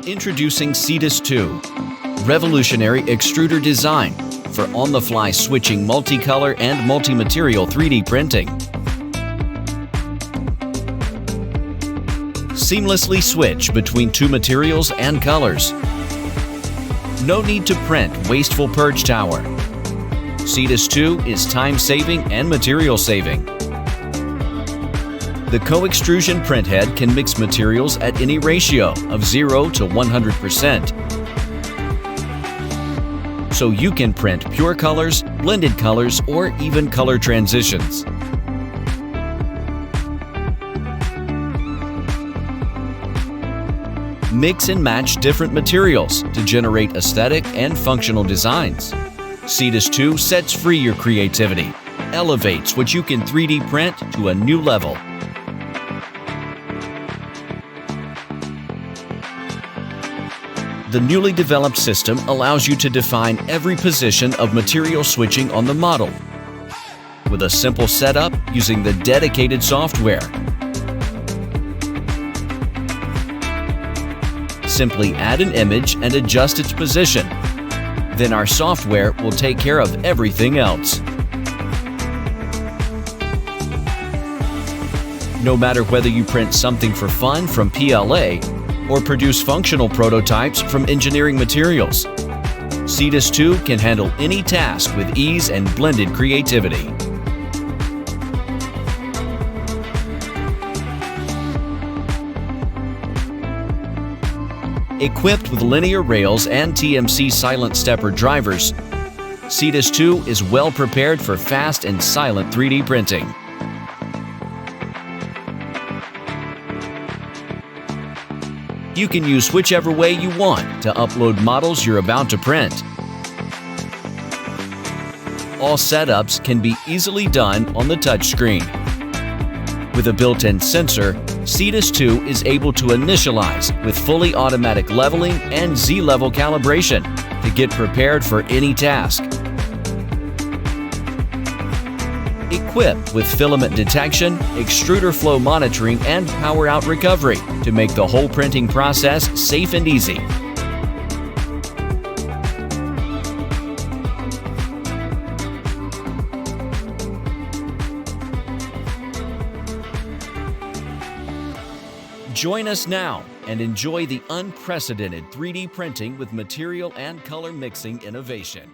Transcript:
Introducing Cetus2, revolutionary extruder design for on-the-fly switching multicolor and multi-material 3D printing. Seamlessly switch between two materials and colors. No need to print wasteful purge tower. Cetus2 is time-saving and material-saving. The co-extrusion printhead can mix materials at any ratio of 0 to 100%. So you can print pure colors, blended colors, or even color transitions. Mix and match different materials to generate aesthetic and functional designs. Cetus2 sets free your creativity, elevates what you can 3D print to a new level. The newly developed system allows you to define every position of material switching on the model with a simple setup using the dedicated software. Simply add an image and adjust its position. Then our software will take care of everything else. No matter whether you print something for fun from PLA or produce functional prototypes from engineering materials, Cetus2 can handle any task with ease and blended creativity. Equipped with linear rails and TMC silent stepper drivers, Cetus2 is well prepared for fast and silent 3D printing. You can use whichever way you want to upload models you're about to print. All setups can be easily done on the touchscreen. With a built-in sensor, Cetus2 is able to initialize with fully automatic leveling and Z-level calibration to get prepared for any task. Equipped with filament detection, extruder flow monitoring, and power out recovery to make the whole printing process safe and easy. Join us now and enjoy the unprecedented 3D printing with material and color mixing innovation.